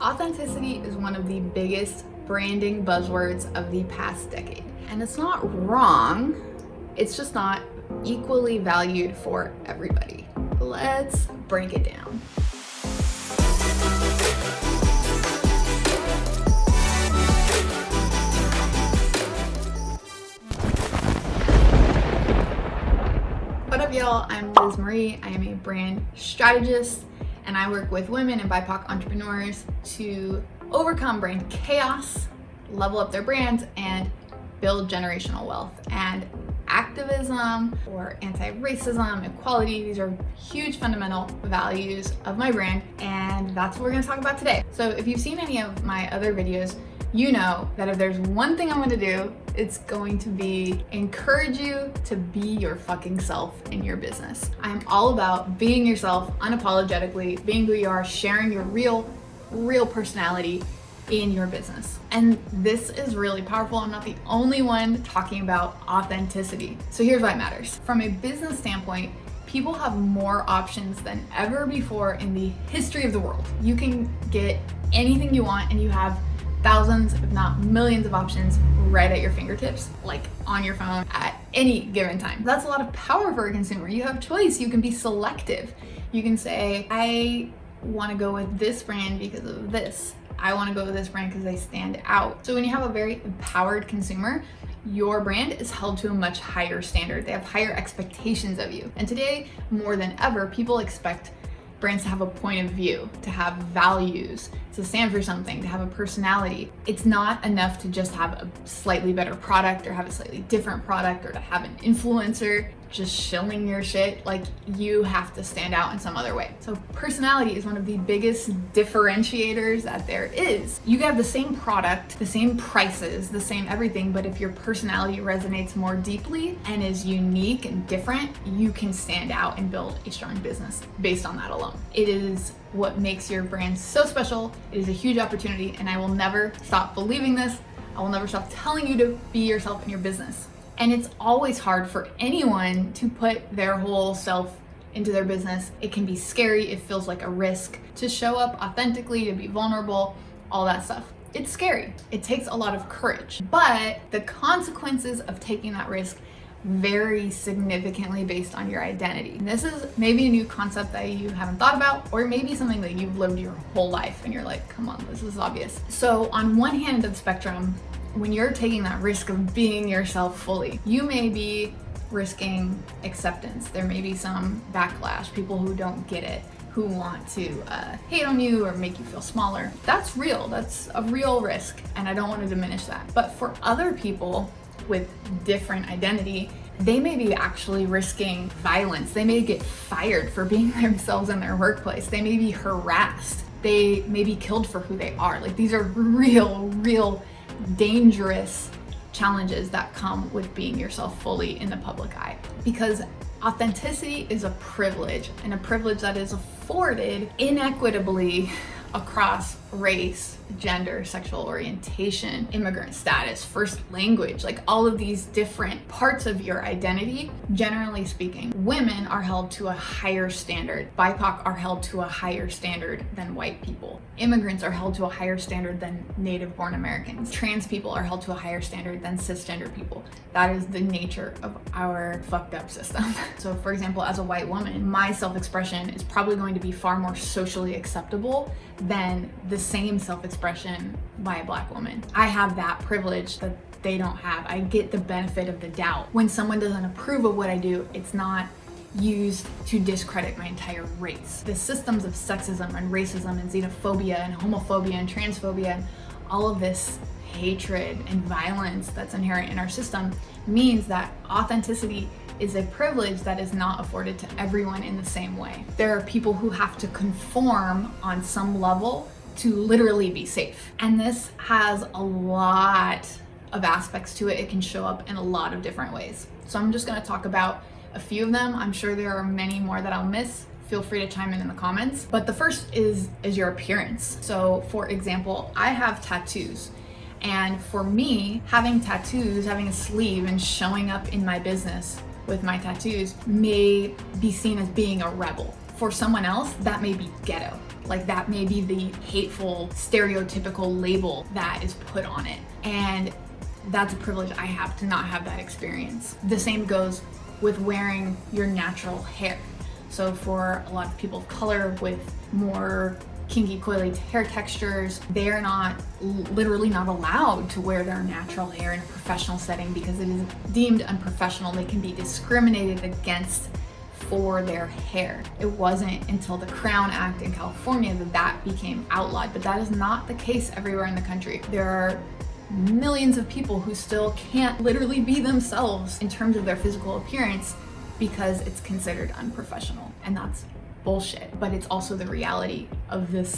Authenticity is one of the biggest branding buzzwords of the past decade. And it's not wrong, it's just not equally valued for everybody. Let's break it down. What up, y'all? I'm Liz Marie. I am a brand strategist, and I work with women and BIPOC entrepreneurs to overcome brand chaos, level up their brands, and build generational wealth. And activism or anti-racism, equality, these are huge fundamental values of my brand, and that's what we're going to talk about today. So if you've seen any of my other videos, you know that if there's one thing I'm going to do, it's going to be encourage you to be your fucking self in your business. I'm all about being yourself unapologetically, being who you are, sharing your real personality in your business. And this is really powerful. I'm not the only one talking about authenticity. So here's why it matters. From a business standpoint, people have more options than ever before in the history of the world. You can get anything you want, and you have thousands, if not millions of options right at your fingertips, like on your phone at any given time. That's a lot of power for a consumer. You have choice. You can be selective. You can say, I want to go with this brand because of this. I want to go with this brand because they stand out. So when you have a very empowered consumer, your brand is held to a much higher standard. They have higher expectations of you. And today, more than ever, people expect brands to have a point of view, to have values, to stand for something, to have a personality. It's not enough to just have a slightly better product or have a slightly different product or to have an influencer just shilling your shit. Like, you have to stand out in some other way. So personality is one of the biggest differentiators that there is. You can have the same product, the same prices, the same everything, but if your personality resonates more deeply and is unique and different, you can stand out and build a strong business based on that alone. It is what makes your brand so special. It is a huge opportunity, and I will never stop believing this. I will never stop telling you to be yourself in your business. And it's always hard for anyone to put their whole self into their business. It can be scary. It feels like a risk to show up authentically, to be vulnerable, all that stuff. It's scary. It takes a lot of courage, but the consequences of taking that risk vary significantly based on your identity. And this is maybe a new concept that you haven't thought about, or maybe something that you've lived your whole life and you're like, come on, this is obvious. So on one hand of the spectrum, when you're taking that risk of being yourself fully, you may be risking acceptance. There may be some backlash, people who don't get it, who want to hate on you or make you feel smaller. That's real. That's a real risk, and I don't want to diminish that. But for other people with different identity, they may be actually risking violence. They may get fired for being themselves in their workplace. They may be harassed. They may be killed for who they are. Like, these are real dangerous challenges that come with being yourself fully in the public eye, because authenticity is a privilege, and a privilege that is afforded inequitably across race, gender, sexual orientation, immigrant status, first language, like all of these different parts of your identity. Generally speaking, women are held to a higher standard. BIPOC are held to a higher standard than white people. Immigrants are held to a higher standard than native born Americans. Trans people are held to a higher standard than cisgender people. That is the nature of our fucked up system. So for example, as a white woman, my self-expression is probably going to be far more socially acceptable than the same self-expression by a black woman. I have that privilege that they don't have. I get the benefit of the doubt. When someone doesn't approve of what I do, it's not used to discredit my entire race. The systems of sexism and racism and xenophobia and homophobia and transphobia and all of this hatred and violence that's inherent in our system means that authenticity is a privilege that is not afforded to everyone in the same way. There are people who have to conform on some level to literally be safe. And this has a lot of aspects to it. It can show up in a lot of different ways. So I'm just gonna talk about a few of them. I'm sure there are many more that I'll miss. Feel free to chime in the comments. But the first is your appearance. So for example, I have tattoos. And for me, having tattoos, having a sleeve and showing up in my business with my tattoos may be seen as being a rebel. For someone else, that may be ghetto. Like that may be the hateful, stereotypical label that is put on it. And that's a privilege I have to not have that experience. The same goes with wearing your natural hair. So for a lot of people of color with more kinky, coily hair textures, they're literally not allowed to wear their natural hair in a professional setting because it is deemed unprofessional. They can be discriminated against for their hair. It wasn't until the Crown Act in California that became outlawed, but that is not the case everywhere in the country. There are millions of people who still can't literally be themselves in terms of their physical appearance because it's considered unprofessional, and that's bullshit. But it's also the reality of this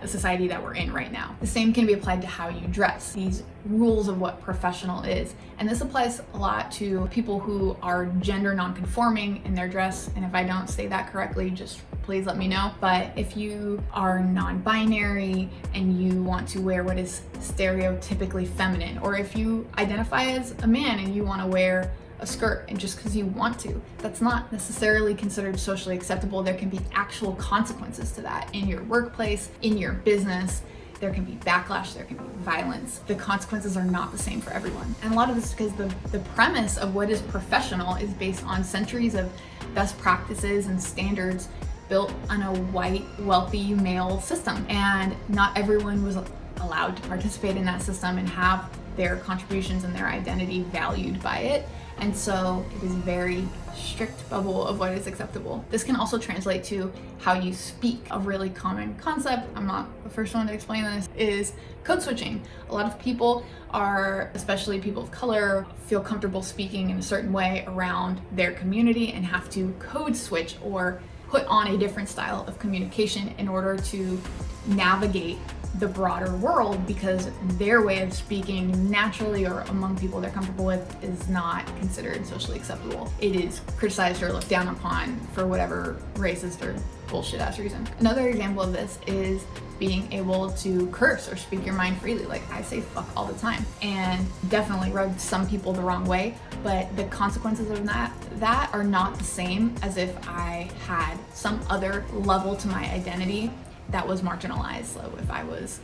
society that we're in right now. The same can be applied to how you dress, these rules of what professional is. And this applies a lot to people who are gender non-conforming in their dress. And if I don't say that correctly, just please let me know. But if you are non-binary and you want to wear what is stereotypically feminine, or if you identify as a man and you want to wear a skirt and just because you want to, that's not necessarily considered socially acceptable. There can be actual consequences to that in your workplace, in your business. There can be backlash, there can be violence. The consequences are not the same for everyone. And a lot of this is because the premise of what is professional is based on centuries of best practices and standards built on a white, wealthy male system. And not everyone was allowed to participate in that system and have their contributions and their identity valued by it. And so it is a very strict bubble of what is acceptable. This can also translate to how you speak. A really common concept, I'm not the first one to explain this, is code switching. A lot of people are, especially people of color, feel comfortable speaking in a certain way around their community and have to code switch or put on a different style of communication in order to navigate the broader world, because their way of speaking naturally or among people they're comfortable with is not considered socially acceptable. It is criticized or looked down upon for whatever racist or bullshit ass reason. Another example of this is being able to curse or speak your mind freely. Like, I say fuck all the time and definitely rubs some people the wrong way, but the consequences of that are not the same as if I had some other level to my identity that was marginalized. So if I was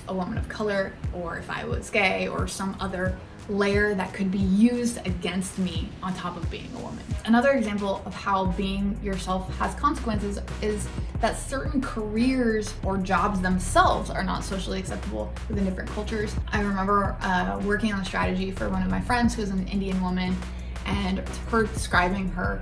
a woman of color, or if I was gay, or some other layer that could be used against me on top of being a woman. Another example of how being yourself has consequences is that certain careers or jobs themselves are not socially acceptable within different cultures. I remember working on a strategy for one of my friends who's an Indian woman, and her describing her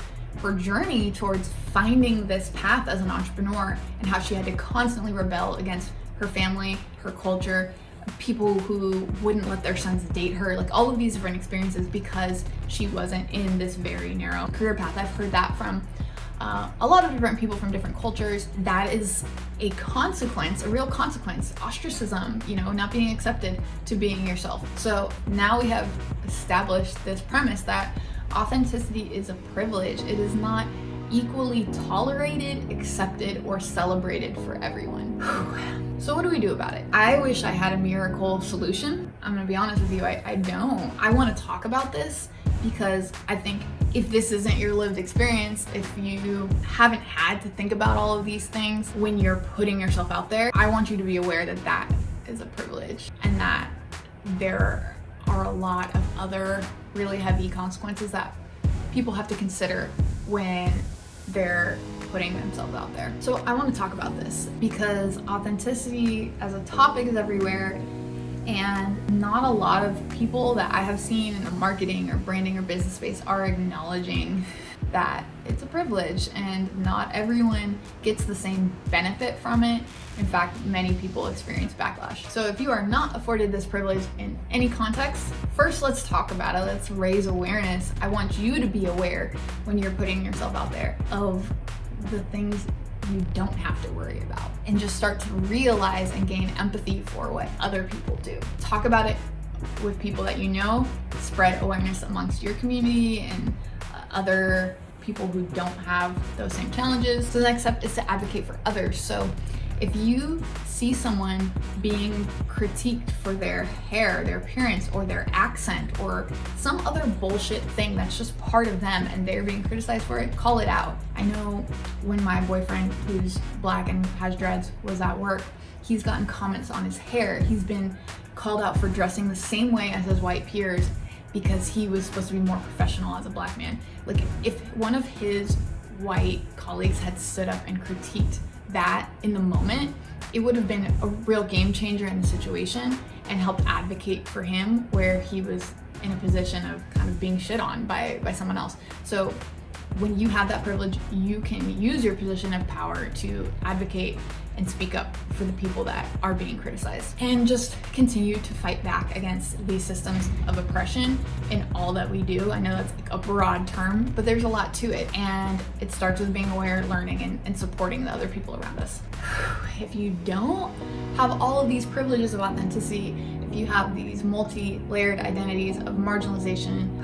journey towards finding this path as an entrepreneur, and how she had to constantly rebel against her family, her culture, people who wouldn't let their sons date her, like all of these different experiences because she wasn't in this very narrow career path. I've heard that from a lot of different people from different cultures. That is a consequence, a real consequence, ostracism, not being accepted to being yourself. So now we have established this premise that authenticity is a privilege. It is not equally tolerated, accepted, or celebrated for everyone. So what do we do about it? I wish I had a miracle solution. I'm gonna be honest with you, I don't. I wanna talk about this because I think if this isn't your lived experience, if you haven't had to think about all of these things when you're putting yourself out there, I want you to be aware that that is a privilege, and that there are a lot of other really heavy consequences that people have to consider when they're putting themselves out there. So I want to talk about this because authenticity as a topic is everywhere, and not a lot of people that I have seen in the marketing or branding or business space are acknowledging that it's a privilege, and not everyone gets the same benefit from it. In fact, many people experience backlash. So if you are not afforded this privilege in any context, first let's talk about it. Let's raise awareness. I want you to be aware when you're putting yourself out there of the things you don't have to worry about, and just start to realize and gain empathy for what other people do. Talk about it with people that you know, spread awareness amongst your community and other people who don't have those same challenges. So the next step is to advocate for others. So If you see someone being critiqued for their hair, their appearance, or their accent, or some other bullshit thing that's just part of them and they're being criticized for it, call it out. I know when my boyfriend, who's black and has dreads, was at work, he's gotten comments on his hair. He's been called out for dressing the same way as his white peers because he was supposed to be more professional as a black man. Like, if one of his white colleagues had stood up and critiqued that in the moment, it would have been a real game changer in the situation and helped advocate for him where he was in a position of kind of being shit on by someone else. So when you have that privilege, you can use your position of power to advocate and speak up for the people that are being criticized, and just continue to fight back against these systems of oppression in all that we do. I know that's like a broad term, but there's a lot to it, and it starts with being aware, learning, and supporting the other people around us. If you don't have all of these privileges of authenticity, if you have these multi-layered identities of marginalization,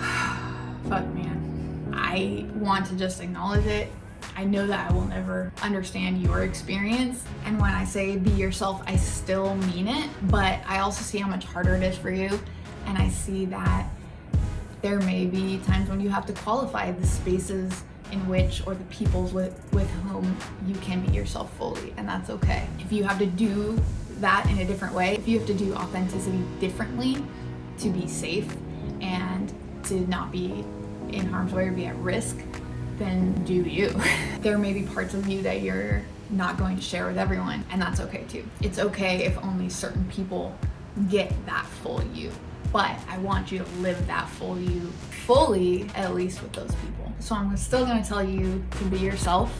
fuck man, I want to just acknowledge it. I know that I will never understand your experience, and when I say be yourself, I still mean it, but I also see how much harder it is for you, and I see that there may be times when you have to qualify the spaces in which, or the peoples with whom you can be yourself fully, and that's okay. If you have to do that in a different way, if you have to do authenticity differently to be safe and to not be in harm's way or be at risk, then do you. There may be parts of you that you're not going to share with everyone, and that's okay too. It's okay if only certain people get that full you, but I want you to live that full you fully, at least with those people. So I'm still gonna tell you to be yourself,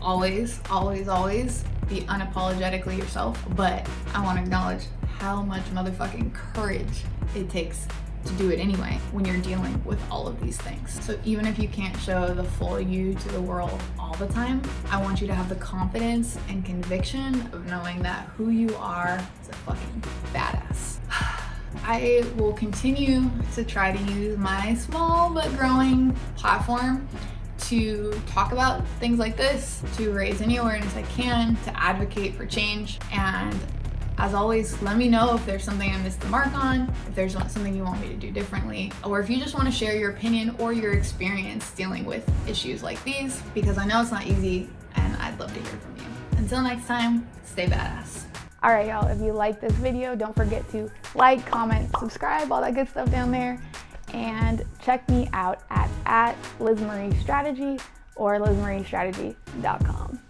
always, always, always. Be unapologetically yourself, but I wanna acknowledge how much motherfucking courage it takes to do it anyway when you're dealing with all of these things. So even if you can't show the full you to the world all the time, I want you to have the confidence and conviction of knowing that who you are is a fucking badass. I will continue to try to use my small but growing platform to talk about things like this, to raise any awareness I can, to advocate for change, and as always, let me know if there's something I missed the mark on, if there's something you want me to do differently, or if you just want to share your opinion or your experience dealing with issues like these, because I know it's not easy and I'd love to hear from you. Until next time, stay badass. All right, y'all, if you like this video, don't forget to like, comment, subscribe, all that good stuff down there, and check me out at LizMarieStrategy or LizMarieStrategy.com.